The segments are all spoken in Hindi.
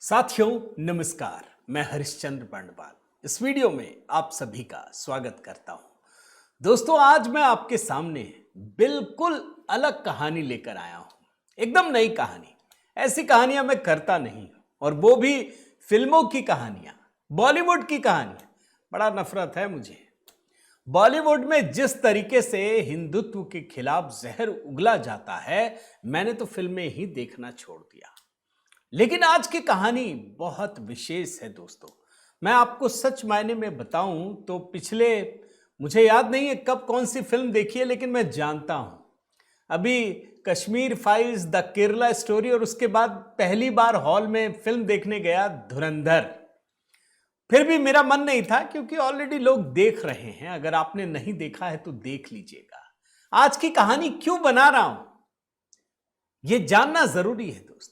साथियों नमस्कार, मैं हरिश्चंद्र बंडपाल इस वीडियो में आप सभी का स्वागत करता हूं। दोस्तों, आज मैं आपके सामने बिल्कुल अलग कहानी लेकर आया हूं, एकदम नई कहानी। ऐसी कहानियां मैं करता नहीं, और वो भी फिल्मों की कहानियां, बॉलीवुड की कहानियां। बड़ा नफरत है मुझे। बॉलीवुड में जिस तरीके से हिंदुत्व के खिलाफ जहर उगला जाता है, मैंने तो फिल्में ही देखना छोड़ दिया। लेकिन आज की कहानी बहुत विशेष है दोस्तों। मैं आपको सच मायने में बताऊं तो पिछले, मुझे याद नहीं है कब कौन सी फिल्म देखी है, लेकिन मैं जानता हूं अभी Kashmir files, the Kerala story, और उसके बाद पहली बार हॉल में फिल्म देखने गया धुरंधर। फिर भी मेरा मन नहीं था, क्योंकि ऑलरेडी लोग देख रहे हैं। अगर आपने नहीं देखा है तो देख लीजिएगा। आज की कहानी क्यों बना रहा हूं, यह जानना जरूरी है दोस्तों।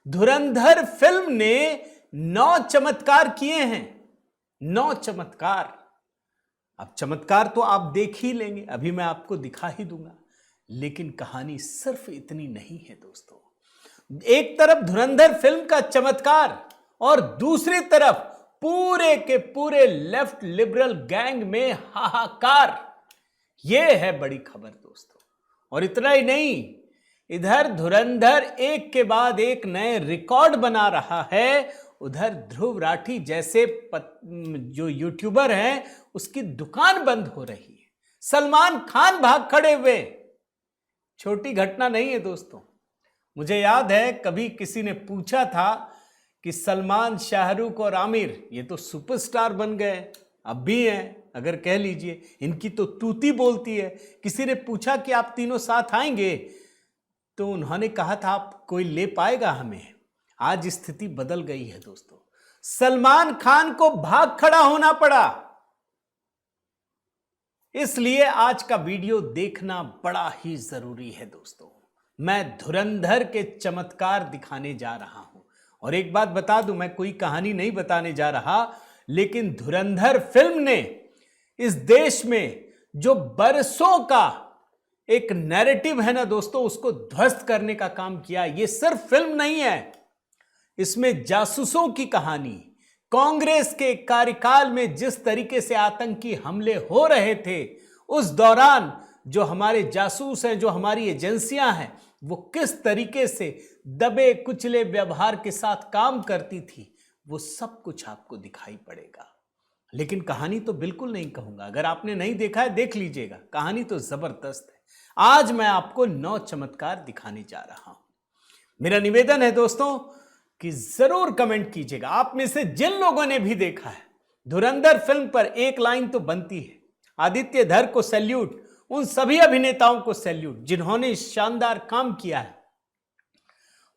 धुरंधर फिल्म ने 9 चमत्कार किए हैं। 9 चमत्कार। अब चमत्कार तो आप देख ही लेंगे, अभी मैं आपको दिखा ही दूंगा। लेकिन कहानी सिर्फ इतनी नहीं है दोस्तों। एक तरफ धुरंधर फिल्म का चमत्कार, और दूसरी तरफ पूरे के पूरे लेफ्ट लिबरल गैंग में हाहाकार। यह है बड़ी खबर दोस्तों। और इतना ही नहीं, इधर धुरंधर एक के बाद एक नए रिकॉर्ड बना रहा है, उधर ध्रुव राठी जैसे जो यूट्यूबर हैं, उसकी दुकान बंद हो रही है। सलमान खान भाग खड़े हुए। छोटी घटना नहीं है दोस्तों। मुझे याद है कभी किसी ने पूछा था कि सलमान, शाहरुख और आमिर ये तो सुपरस्टार बन गए, अब भी हैं, अगर कह लीजिए इनकी तो तूती बोलती है। किसी ने पूछा कि आप तीनों साथ आएंगे, तो उन्होंने कहा था आप कोई ले पाएगा हमें। आज स्थिति बदल गई है दोस्तों। सलमान खान को भाग खड़ा होना पड़ा। इसलिए आज का वीडियो देखना बड़ा ही जरूरी है दोस्तों। मैं धुरंधर के चमत्कार दिखाने जा रहा हूं। और एक बात बता दूं, मैं कोई कहानी नहीं बताने जा रहा, लेकिन धुरंधर फिल्म ने इस देश में जो बरसों का एक नैरेटिव है ना दोस्तों, उसको ध्वस्त करने का काम किया। ये सिर्फ फिल्म नहीं है, इसमें जासूसों की कहानी, कांग्रेस के कार्यकाल में जिस तरीके से आतंकी हमले हो रहे थे, उस दौरान जो हमारे जासूस हैं, जो हमारी एजेंसियां हैं, वो किस तरीके से दबे कुचले व्यवहार के साथ काम करती थी, वो सब कुछ आपको दिखाई पड़ेगा। लेकिन कहानी तो बिल्कुल नहीं कहूंगा। अगर आपने नहीं देखा है देख लीजिएगा, कहानी तो जबरदस्त है। आज मैं आपको 9 चमत्कार दिखाने जा रहा हूं। मेरा निवेदन है दोस्तों कि जरूर कमेंट कीजिएगा, आप में से जिन लोगों ने भी देखा है। धुरंधर फिल्म पर एक लाइन तो बनती है, आदित्य धर को सैल्यूट, उन सभी अभिनेताओं को सैल्यूट जिन्होंने शानदार काम किया है।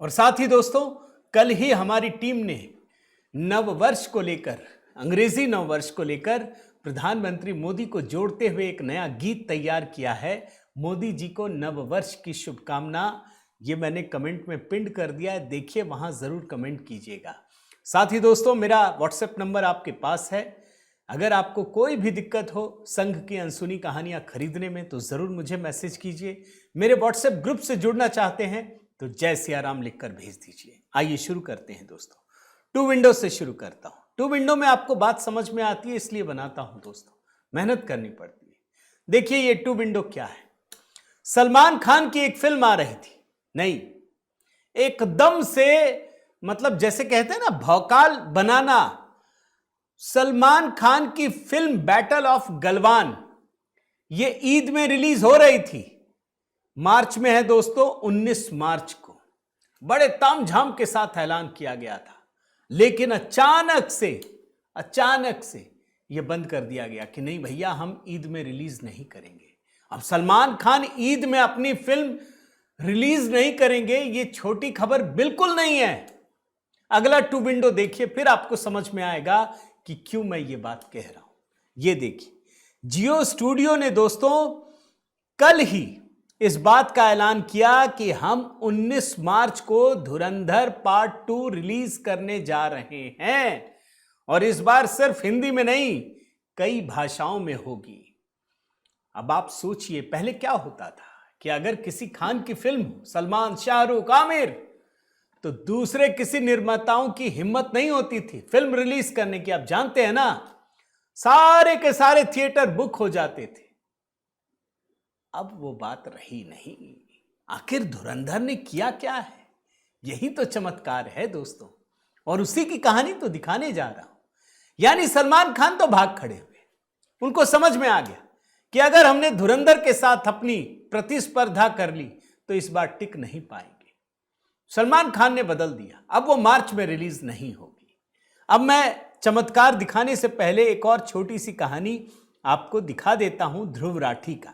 और साथ ही दोस्तों, कल ही हमारी टीम ने नववर्ष को लेकर, अंग्रेजी नववर्ष को लेकर प्रधानमंत्री मोदी को जोड़ते हुए एक नया गीत तैयार किया है। मोदी जी को नववर्ष की शुभकामना, ये मैंने कमेंट में पिन कर दिया है, देखिए वहां जरूर कमेंट कीजिएगा। साथ ही दोस्तों, मेरा व्हाट्सएप नंबर आपके पास है। अगर आपको कोई भी दिक्कत हो संघ की अनसुनी कहानियां खरीदने में, तो जरूर मुझे मैसेज कीजिए। मेरे व्हाट्सएप ग्रुप से जुड़ना चाहते हैं तो जय सिया राम लिखकर भेज दीजिए। आइए शुरू करते हैं दोस्तों। 2 विंडो से शुरू करता हूं। 2 विंडो में आपको बात समझ में आती है, इसलिए बनाता हूं दोस्तों, मेहनत करनी पड़ती है। देखिए ये 2 विंडो क्या है। सलमान खान की एक फिल्म आ रही थी, नहीं, एकदम से, मतलब जैसे कहते हैं ना भौकाल बनाना। सलमान खान की फिल्म बैटल ऑफ गलवान, ये ईद में रिलीज हो रही थी। मार्च में है दोस्तों, 19 मार्च को बड़े तामझाम के साथ ऐलान किया गया था। लेकिन अचानक से यह बंद कर दिया गया कि नहीं भैया, हम ईद में रिलीज नहीं करेंगे। अब सलमान खान ईद में अपनी फिल्म रिलीज नहीं करेंगे, ये छोटी खबर बिल्कुल नहीं है। अगला 2 विंडो देखिए, फिर आपको समझ में आएगा कि क्यों मैं ये बात कह रहा हूं। ये देखिए, जियो स्टूडियो ने दोस्तों कल ही इस बात का ऐलान किया कि हम 19 मार्च को धुरंधर पार्ट 2 रिलीज करने जा रहे हैं। और इस बार सिर्फ हिंदी में नहीं, कई भाषाओं में होगी। अब आप सोचिए, पहले क्या होता था कि अगर किसी खान की फिल्म, सलमान, शाहरुख, आमिर, तो दूसरे किसी निर्माताओं की हिम्मत नहीं होती थी फिल्म रिलीज करने की। आप जानते हैं ना, सारे के सारे थिएटर बुक हो जाते थे। अब वो बात रही नहीं। आखिर धुरंधर ने किया क्या है, यही तो चमत्कार है दोस्तों, और उसी की कहानी तो दिखाने जा रहा हूं। यानी सलमान खान तो भाग खड़े हुए। उनको समझ में आ गया कि अगर हमने धुरंधर के साथ अपनी प्रतिस्पर्धा कर ली तो इस बार टिक नहीं पाएंगे। सलमान खान ने बदल दिया, अब वो मार्च में रिलीज नहीं होगी। अब मैं चमत्कार दिखाने से पहले एक और छोटी सी कहानी आपको दिखा देता हूं ध्रुव राठी का।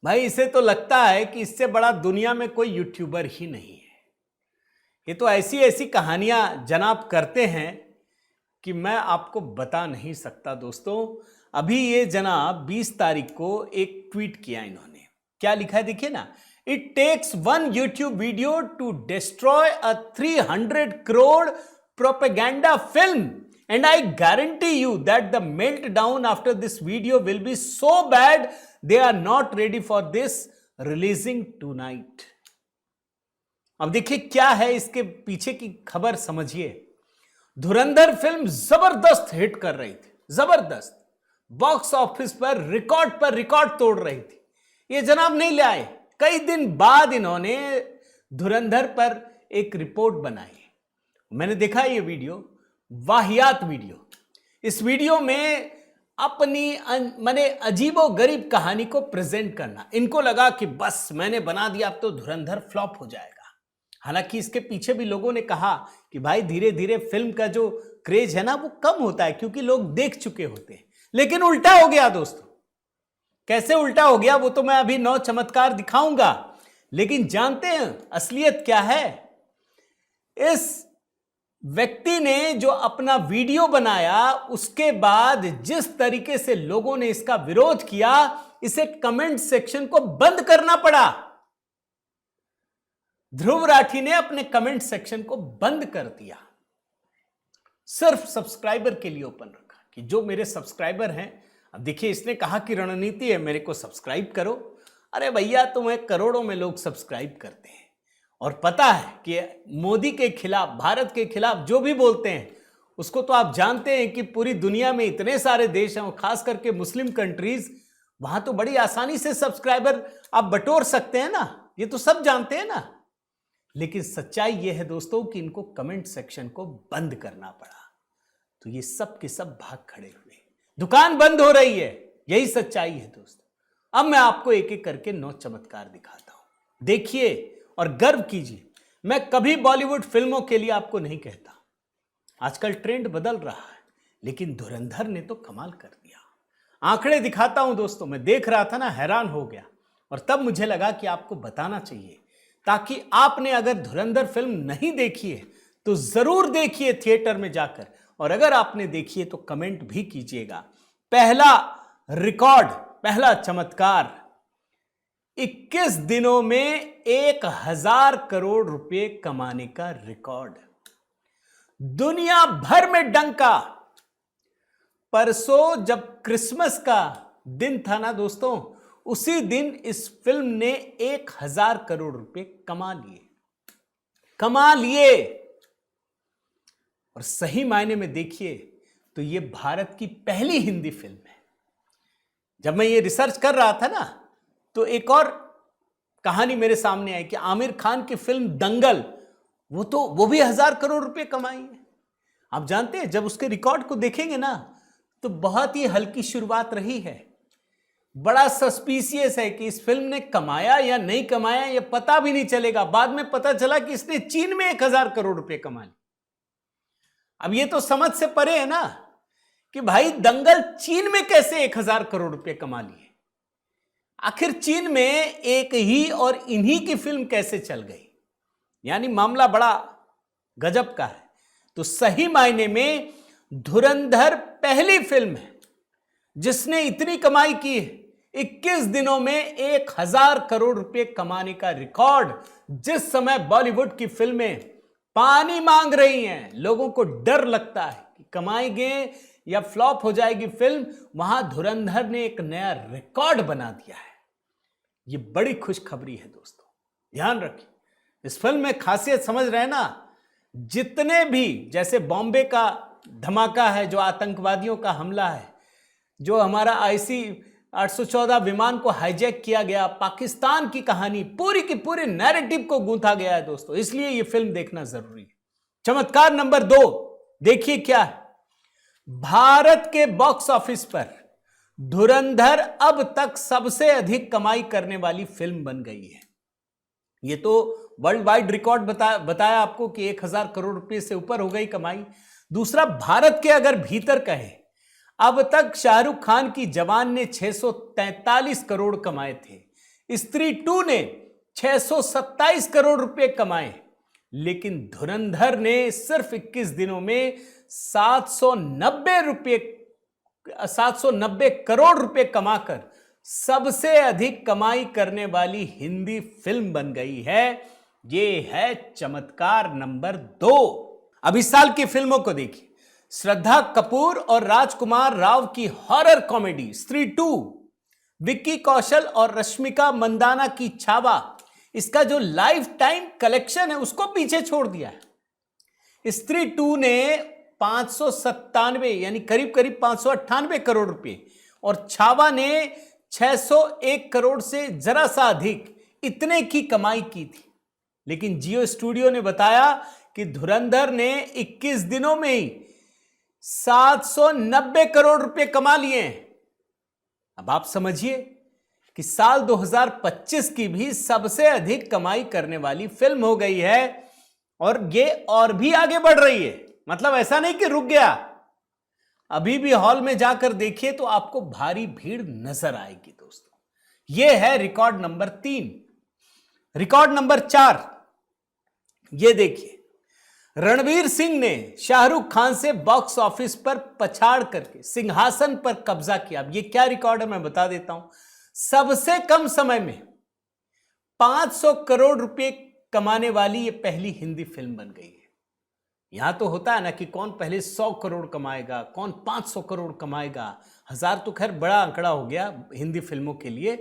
भाई इसे तो लगता है कि इससे बड़ा दुनिया में कोई यूट्यूबर ही नहीं है। ये तो ऐसी ऐसी कहानियां जनाब करते हैं कि मैं आपको बता नहीं सकता दोस्तों। अभी ये जनाब 20 तारीख को एक ट्वीट किया इन्होंने। क्या लिखा है देखिए ना, it takes one YouTube video to destroy a 300 crore propaganda film and I guarantee you that the meltdown after this video will be so bad they are not ready for this releasing tonight। अब देखिए क्या है इसके पीछे की खबर, समझिए। धुरंधर फिल्म जबरदस्त हिट कर रही थी, जबरदस्त बॉक्स ऑफिस पर रिकॉर्ड तोड़ रही थी। ये जनाब नहीं ले आए। कई दिन बाद इन्होंने धुरंधर पर एक रिपोर्ट बनाई। मैंने देखा ये वीडियो, वाहियात वीडियो। इस वीडियो में अपनी माने अजीबो गरीब कहानी को प्रेजेंट करना, इनको लगा कि बस मैंने बना दिया, अब तो धुरंधर फ्लॉप हो जाएगा। हालांकि इसके पीछे भी लोगों ने कहा कि भाई धीरे धीरे फिल्म का जो क्रेज है ना वो कम होता है, क्योंकि लोग देख चुके होते हैं। लेकिन उल्टा हो गया दोस्तों। कैसे उल्टा हो गया वो तो मैं अभी 9 चमत्कार दिखाऊंगा। लेकिन जानते हैं असलियत क्या है? इस व्यक्ति ने जो अपना वीडियो बनाया उसके बाद जिस तरीके से लोगों ने इसका विरोध किया, इसे कमेंट सेक्शन को बंद करना पड़ा। ध्रुव राठी ने अपने कमेंट सेक्शन को बंद कर दिया, सिर्फ सब्सक्राइबर के लिए ओपन रखा कि जो मेरे सब्सक्राइबर हैं। अब देखिए इसने कहा कि रणनीति है मेरे को सब्सक्राइब करो। अरे भैया तुम्हें करोड़ों में लोग सब्सक्राइब करते हैं और पता है कि मोदी के खिलाफ, भारत के खिलाफ जो भी बोलते हैं उसको तो आप जानते हैं कि पूरी दुनिया में इतने सारे देश हैं और खास करके मुस्लिम कंट्रीज, वहां तो बड़ी आसानी से सब्सक्राइबर आप बटोर सकते हैं ना, ये तो सब जानते हैं ना। लेकिन सच्चाई ये है दोस्तों कि इनको कमेंट सेक्शन को बंद करना पड़ा, तो ये सब के सब भाग खड़े हुए, दुकान बंद हो रही है। यही सच्चाई है दोस्तों। अब मैं आपको एक एक करके 9 चमत्कार दिखाता हूं, देखिए और गर्व कीजिए। मैं कभी बॉलीवुड फिल्मों के लिए आपको नहीं कहता, आजकल ट्रेंड बदल रहा है, लेकिन धुरंधर ने तो कमाल कर दिया। आंकड़े दिखाता हूं दोस्तों। मैं देख रहा था ना, हैरान हो गया, और तब मुझे लगा कि आपको बताना चाहिए, ताकि आपने अगर धुरंधर फिल्म नहीं देखी है तो जरूर देखिए थिएटर में जाकर, और अगर आपने देखी है तो कमेंट भी कीजिएगा। पहला रिकॉर्ड, पहला चमत्कार, 21 दिनों में 1000 करोड़ रुपए कमाने का रिकॉर्ड, दुनिया भर में डंका। परसों जब क्रिसमस का दिन था ना दोस्तों, उसी दिन इस फिल्म ने 1000 करोड़ रुपए कमा लिए। और सही मायने में देखिए तो ये भारत की पहली हिंदी फिल्म है। जब मैं ये रिसर्च कर रहा था ना, तो एक और कहानी मेरे सामने आई कि आमिर खान की फिल्म दंगल, वो भी 1000 करोड़ रुपए कमाई है। आप जानते हैं जब उसके रिकॉर्ड को देखेंगे ना, तो बहुत ही हल्की शुरुआत रही है। बड़ा सस्पिशियस है कि इस फिल्म ने कमाया या नहीं कमाया, ये पता भी नहीं चलेगा। बाद में पता चला कि इसने चीन में 1000 करोड़ रुपए कमा लिए। अब ये तो समझ से परे है ना कि भाई दंगल चीन में कैसे 1000 करोड़ रुपए कमा लिए। आखिर चीन में एक ही और इन्हीं की फिल्म कैसे चल गई? यानी मामला बड़ा गजब का है। तो सही मायने में धुरंधर पहली फिल्म है जिसने इतनी कमाई की है। 21 दिनों में 1000 करोड़ रुपए कमाने का रिकॉर्ड। जिस समय बॉलीवुड की फिल्में पानी मांग रही हैं, लोगों को डर लगता है कि कमाएंगे या फ्लॉप हो जाएगी फिल्म, वहां धुरंधर ने एक नया रिकॉर्ड बना दिया है। यह बड़ी खुशखबरी है दोस्तों, ध्यान रखिए। इस फिल्म में खासियत समझ रहे हैं ना, जितने भी जैसे बॉम्बे का धमाका है, जो आतंकवादियों का हमला है, जो हमारा IC 814 विमान को हाईजैक किया गया, पाकिस्तान की कहानी, पूरी की पूरी नैरेटिव को गूंथा गया है दोस्तों। इसलिए यह फिल्म देखना जरूरी है। चमत्कार नंबर 2 देखिए क्या है। भारत के बॉक्स ऑफिस पर धुरंधर अब तक सबसे अधिक कमाई करने वाली फिल्म बन गई है। यह तो वर्ल्ड वाइड रिकॉर्ड बताया आपको कि 1000 करोड़ रुपए से ऊपर हो गई कमाई। दूसरा, भारत के अगर भीतर कहे, अब तक शाहरुख खान की जवान ने 643 करोड़ कमाए थे, स्त्री 2 ने 627 करोड़ रुपए कमाए, लेकिन धुरंधर ने सिर्फ 21 दिनों में 790 करोड़ रुपए कमाकर सबसे अधिक कमाई करने वाली हिंदी फिल्म बन गई है। यह है चमत्कार नंबर 2। अब इस साल की फिल्मों को देखिए। श्रद्धा कपूर और राजकुमार राव की हॉरर कॉमेडी स्त्री 2, विक्की कौशल और रश्मिका मंदाना की छावा, इसका जो लाइफ टाइम कलेक्शन है उसको पीछे छोड़ दिया है। स्त्री 2 ने 597 यानी करीब करीब 598 करोड़ रुपए और छावा ने 601 करोड़ से जरा सा अधिक इतने की कमाई की थी। लेकिन जियो स्टूडियो ने बताया कि धुरंधर ने 21 दिनों में ही 790 करोड़ रुपए कमा लिए हैं। अब आप समझिए कि साल 2025 की भी सबसे अधिक कमाई करने वाली फिल्म हो गई है और ये और भी आगे बढ़ रही है। मतलब ऐसा नहीं कि रुक गया, अभी भी हॉल में जाकर देखिए तो आपको भारी भीड़ नजर आएगी दोस्तों। यह है रिकॉर्ड नंबर 3। रिकॉर्ड नंबर 4 ये देखिए। रणवीर सिंह ने शाहरुख खान से बॉक्स ऑफिस पर पछाड़ करके सिंहासन पर कब्जा किया। अब ये क्या रिकॉर्ड है मैं बता देता हूं। सबसे कम समय में 500 करोड़ रुपए कमाने वाली ये पहली हिंदी फिल्म बन गई है। यहां तो होता है ना कि कौन पहले 100 करोड़ कमाएगा, कौन 500 करोड़ कमाएगा। 1000 तो खैर बड़ा आंकड़ा हो गया हिंदी फिल्मों के लिए।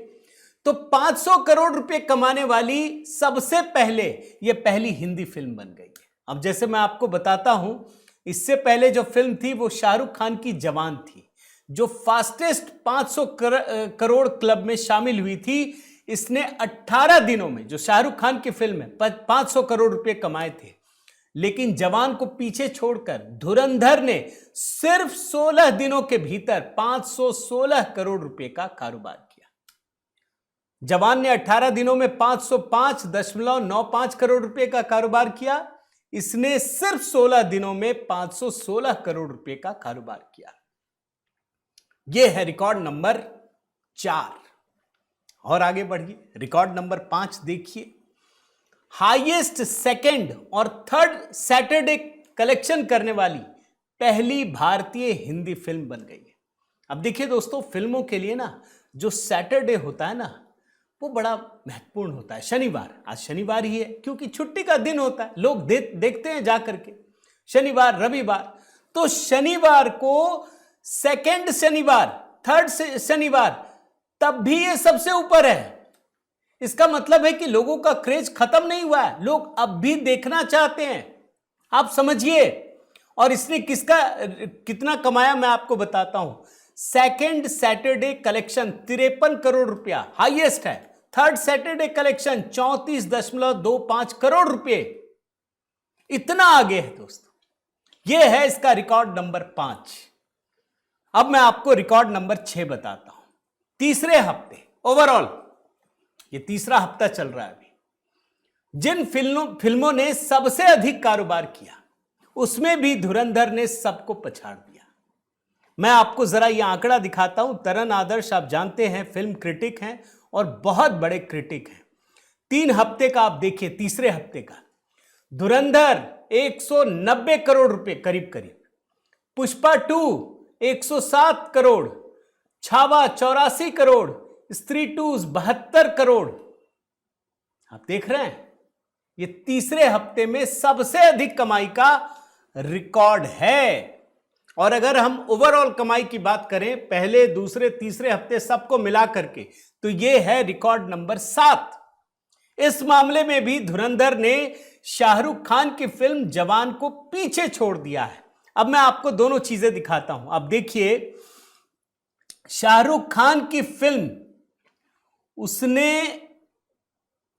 तो 500 करोड़ रुपए कमाने वाली सबसे पहले ये पहली हिंदी फिल्म बन गई है। अब जैसे मैं आपको बताता हूं, इससे पहले जो फिल्म थी वो शाहरुख खान की जवान थी, जो फास्टेस्ट 500 करोड़ क्लब में शामिल हुई थी। इसने 18 दिनों में, जो शाहरुख खान की फिल्म है, 500 करोड़ रुपए कमाए थे। लेकिन जवान को पीछे छोड़कर धुरंधर ने सिर्फ 16 दिनों के भीतर 516 करोड़ रुपए का कारोबार किया। जवान ने 18 दिनों में 505.95 करोड़ रुपए का कारोबार किया। इसने सिर्फ 16 दिनों में 516 करोड़ रुपए का कारोबार किया। यह है रिकॉर्ड नंबर 4। और आगे बढ़िए, रिकॉर्ड नंबर 5 देखिए। हाईएस्ट सेकंड और थर्ड सैटरडे कलेक्शन करने वाली पहली भारतीय हिंदी फिल्म बन गई है। अब देखिए दोस्तों, फिल्मों के लिए ना जो सैटरडे होता है ना, वो बड़ा महत्वपूर्ण होता है। शनिवार, आज शनिवार ही है क्योंकि छुट्टी का दिन होता है, लोग देखते हैं जा करके। शनिवार, रविवार, तो शनिवार को सेकंड शनिवार, थर्ड शनिवार, तब भी ये सबसे ऊपर है। इसका मतलब है कि लोगों का क्रेज खत्म नहीं हुआ है, लोग अब भी देखना चाहते हैं। आप समझिए। और इसने कितना कमाया मैं आपको बताता हूं। सेकंड सैटरडे कलेक्शन 53 करोड़ रुपया हाईएस्ट है। थर्ड सैटरडे कलेक्शन 34.25 करोड़ रुपए, इतना आगे है दोस्तों। यह है इसका रिकॉर्ड नंबर 5। अब मैं आपको रिकॉर्ड नंबर 6 बताता हूं। तीसरे हफ्ते ओवरऑल, ये तीसरा हफ्ता चल रहा है अभी, जिन फिल्मों ने सबसे अधिक कारोबार किया उसमें भी धुरंधर ने सबको पछाड़ दिया। मैं आपको जरा यह आंकड़ा दिखाता हूं। तरन आदर्श आप जानते हैं फिल्म क्रिटिक हैं और बहुत बड़े क्रिटिक हैं। 3 हफ्ते का आप देखिए, तीसरे हफ्ते का धुरंधर 190 करोड़ रुपए करीब करीब, पुष्पा 2 107 करोड़, छावा 84 करोड़, स्त्री 2 72 करोड़। आप देख रहे हैं, ये तीसरे हफ्ते में सबसे अधिक कमाई का रिकॉर्ड है। और अगर हम ओवरऑल कमाई की बात करें, पहले, दूसरे, तीसरे हफ्ते सबको मिला करके, तो ये है रिकॉर्ड नंबर 7। इस मामले में भी धुरंधर ने शाहरुख खान की फिल्म जवान को पीछे छोड़ दिया है। अब मैं आपको दोनों चीजें दिखाता हूं। अब देखिए, शाहरुख खान की फिल्म, उसने,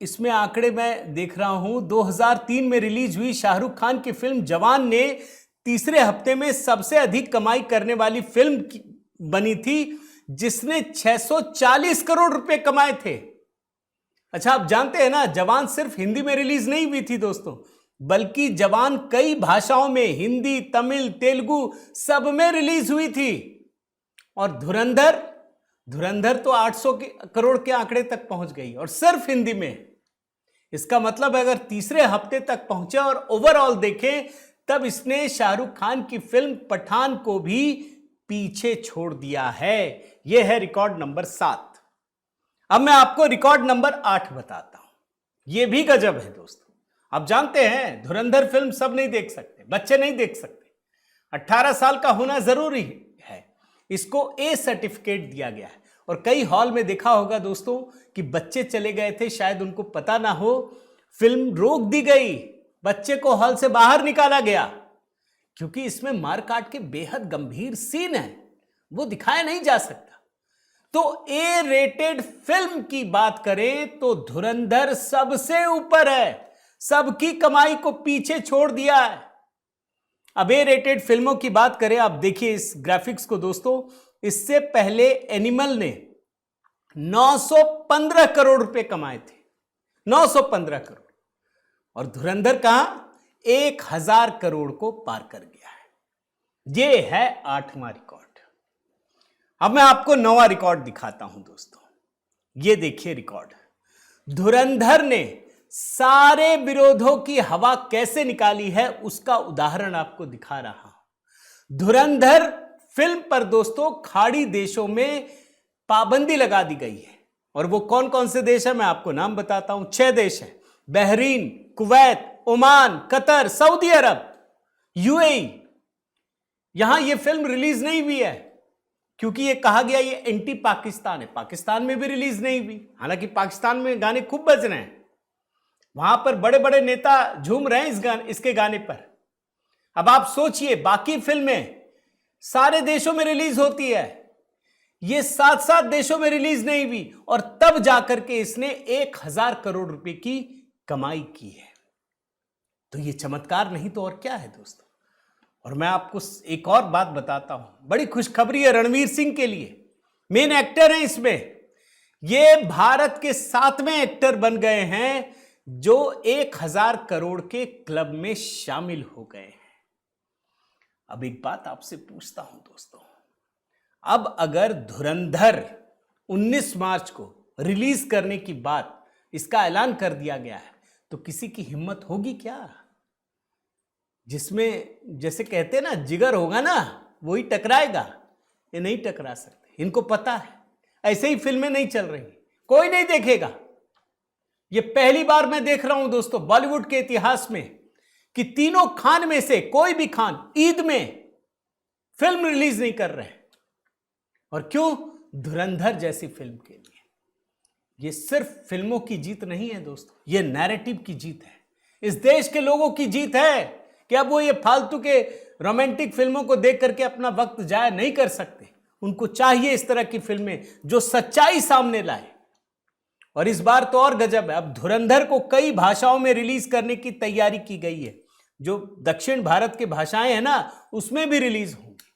इसमें आंकड़े मैं देख रहा हूं, 2003 में रिलीज हुई शाहरुख खान की फिल्म जवान ने तीसरे हफ्ते में सबसे अधिक कमाई करने वाली फिल्म बनी थी, जिसने 640 करोड़ रुपए कमाए थे। अच्छा, आप जानते हैं ना, जवान सिर्फ हिंदी में रिलीज नहीं हुई थी दोस्तों, बल्कि जवान कई भाषाओं में, हिंदी, तमिल, तेलुगु, सब में रिलीज हुई थी। और धुरंधर तो 800 करोड़ के आंकड़े तक पहुंच गई, और सिर्फ हिंदी में। इसका मतलब अगर तीसरे हफ्ते तक पहुंचे और ओवरऑल देखें, तब इसने शाहरुख खान की फिल्म पठान को भी पीछे छोड़ दिया है। यह है रिकॉर्ड नंबर 7। अब मैं आपको रिकॉर्ड नंबर 8 बताता हूं। यह भी गजब है दोस्तों। आप जानते हैं, धुरंधर फिल्म सब नहीं देख सकते, बच्चे नहीं देख सकते, 18 साल का होना जरूरी है। इसको ए सर्टिफिकेट दिया गया है। और कई हॉल में देखा होगा दोस्तों कि बच्चे चले गए थे, शायद उनको पता ना हो, फिल्म रोक दी गई, बच्चे को हॉल से बाहर निकाला गया, क्योंकि इसमें मारकाट के बेहद गंभीर सीन है, वो दिखाया नहीं जा सकता। तो ए रेटेड फिल्म की बात करें तो धुरंधर सबसे ऊपर है, सबकी कमाई को पीछे छोड़ दिया है। अब ए रेटेड फिल्मों की बात करें, आप देखिए इस ग्राफिक्स को दोस्तों। इससे पहले एनिमल ने 915 करोड़ रुपए कमाए थे, 915 करोड़, और धुरंधर कहां 1000 करोड़ को पार कर गया है। यह है 8वां रिकॉर्ड। अब मैं आपको 9वां रिकॉर्ड दिखाता हूं दोस्तों। यह देखिए रिकॉर्ड। धुरंधर ने सारे विरोधों की हवा कैसे निकाली है, उसका उदाहरण आपको दिखा रहा हूं। धुरंधर फिल्म पर दोस्तों खाड़ी देशों में पाबंदी लगा दी गई है। और वो कौन कौन से देश है, मैं आपको नाम बताता हूं। 6 देश हैं: Bahrain, Kuwait, Oman, Qatar, Saudi Arab, UAE. यहां ये फिल्म रिलीज नहीं हुई है, क्योंकि ये कहा गया ये एंटी पाकिस्तान है। पाकिस्तान में भी रिलीज नहीं हुई, हालांकि पाकिस्तान में गाने खूब बज रहे हैं, वहां पर बड़े बड़े नेता झूम रहे हैं इसके गाने पर। अब आप सोचिए, बाकी फिल्में सारे देशों में रिलीज होती है, ये 7-7 देशों में रिलीज नहीं हुई, और तब जाकर के इसने 1000 करोड़ रुपए की कमाई की है। तो ये चमत्कार नहीं तो और क्या है दोस्तों। और मैं आपको एक और बात बताता हूं, बड़ी खुशखबरी है रणवीर सिंह के लिए। मेन एक्टर हैं इसमें, ये भारत के 7वें एक्टर बन गए हैं जो 1000 करोड़ के क्लब में शामिल हो गए हैं। अब एक बात आपसे पूछता हूं दोस्तों, अब अगर धुरंधर 19 मार्च को रिलीज करने की बात, इसका ऐलान कर दिया गया है, तो किसी की हिम्मत होगी क्या? जिसमें जैसे कहते हैं ना, जिगर होगा ना वही टकराएगा। ये नहीं टकरा सकते, इनको पता है। ऐसे ही फिल्में नहीं चल रही, कोई नहीं देखेगा। ये पहली बार मैं देख रहा हूं दोस्तों बॉलीवुड के इतिहास में कि तीनों खान में से कोई भी खान ईद में फिल्म रिलीज नहीं कर रहे हैं। और क्यों? धुरंधर जैसी फिल्म के लिए। ये सिर्फ फिल्मों की जीत नहीं है दोस्तों, ये नैरेटिव की जीत है, इस देश के लोगों की जीत है कि अब वो ये फालतू के रोमांटिक फिल्मों को देख करके अपना वक्त जाया नहीं कर सकते। उनको चाहिए इस तरह की फिल्में जो सच्चाई सामने लाए। और इस बार तो और गजब है, अब धुरंधर को कई भाषाओं में रिलीज करने की तैयारी की गई है। जो दक्षिण भारत की भाषाएं हैं ना, उसमें भी रिलीज होंगी।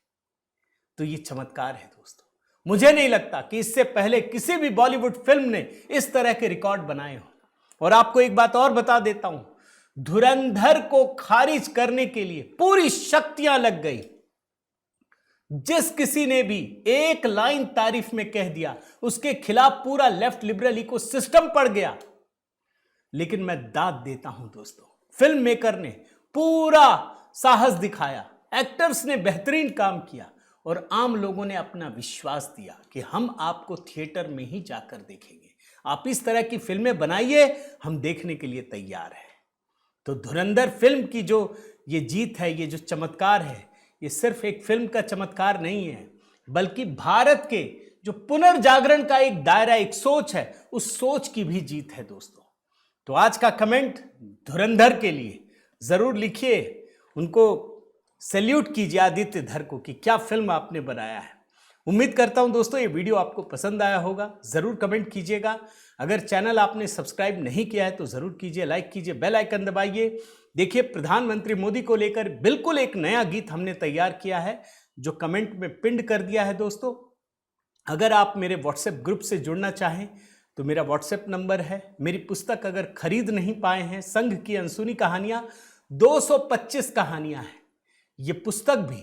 तो ये चमत्कार है दोस्तों। मुझे नहीं लगता कि इससे पहले किसी भी बॉलीवुड फिल्म ने इस तरह के रिकॉर्ड बनाए हो। और आपको एक बात और बता देता हूं, धुरंधर को खारिज करने के लिए पूरी शक्तियां लग गई। जिस किसी ने भी एक लाइन तारीफ में कह दिया, उसके खिलाफ पूरा लेफ्ट लिबरल इकोसिस्टम पड़ गया। लेकिन मैं दाद देता हूं दोस्तों, फिल्म मेकर ने पूरा साहस दिखाया, एक्टर्स ने बेहतरीन काम किया, और आम लोगों ने अपना विश्वास दिया कि हम आपको थिएटर में ही जाकर देखेंगे। आप इस तरह की फिल्में बनाइए, हम देखने के लिए तैयार हैं। तो धुरंधर फिल्म की जो ये जीत है, ये जो चमत्कार है, ये सिर्फ एक फिल्म का चमत्कार नहीं है, बल्कि भारत के जो पुनर्जागरण का एक दायरा, एक सोच है, उस सोच की भी जीत है दोस्तों। तो आज का कमेंट धुरंधर के लिए जरूर लिखिए, उनको सैल्यूट कीजिए आदित्य धर को कि क्या फिल्म आपने बनाया है। उम्मीद करता हूं दोस्तों ये वीडियो आपको पसंद आया होगा। जरूर कमेंट कीजिएगा। अगर चैनल आपने सब्सक्राइब नहीं किया है तो जरूर कीजिए, लाइक कीजिए, बेल आइकन दबाइए। देखिए प्रधानमंत्री मोदी को लेकर बिल्कुल एक नया गीत हमने तैयार किया है जो कमेंट में पिंड कर दिया है दोस्तों। अगर आप मेरे व्हाट्सएप ग्रुप से जुड़ना चाहें तो मेरा व्हाट्सएप नंबर है। मेरी पुस्तक अगर खरीद नहीं पाए हैं, संघ की अनसुनी कहानियां 225 कहानियां हैं। ये पुस्तक भी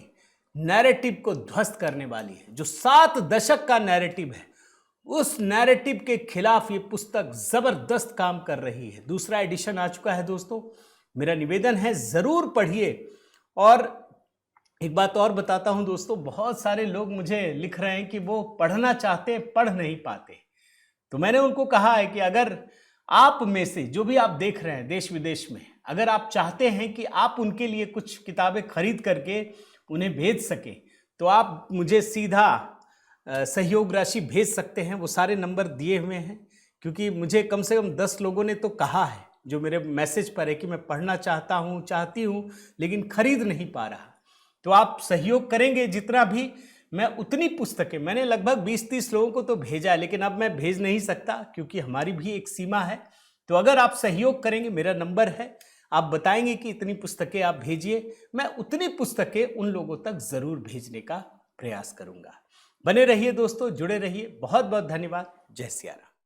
नैरेटिव को ध्वस्त करने वाली है। जो 7 दशक का नैरेटिव है उस नैरेटिव के खिलाफ ये पुस्तक जबरदस्त काम कर रही है। दूसरा एडिशन आ चुका है दोस्तों। मेरा निवेदन है जरूर पढ़िए। और एक बात और बताता हूं दोस्तों, बहुत सारे लोग मुझे लिख रहे हैं कि वो पढ़ना चाहते हैं, पढ़ नहीं पाते। तो मैंने उनको कहा है कि अगर आप में से जो भी आप देख रहे हैं देश विदेश में, अगर आप चाहते हैं कि आप उनके लिए कुछ किताबें खरीद करके उन्हें भेज सके तो आप मुझे सीधा सहयोग राशि भेज सकते हैं। वो सारे नंबर दिए हुए हैं, क्योंकि मुझे कम से कम 10 लोगों ने तो कहा है जो मेरे मैसेज पर है कि मैं पढ़ना चाहती हूँ लेकिन खरीद नहीं पा रहा। तो आप सहयोग करेंगे जितना भी, मैं उतनी पुस्तकें, मैंने लगभग 20-30 लोगों को तो भेजा है, लेकिन अब मैं भेज नहीं सकता क्योंकि हमारी भी एक सीमा है। तो अगर आप सहयोग करेंगे, मेरा नंबर है, आप बताएंगे कि इतनी पुस्तकें आप भेजिए, मैं उतनी पुस्तकें उन लोगों तक जरूर भेजने का प्रयास करूंगा। बने रहिए दोस्तों, जुड़े रहिए। बहुत बहुत धन्यवाद। जय सिया राम।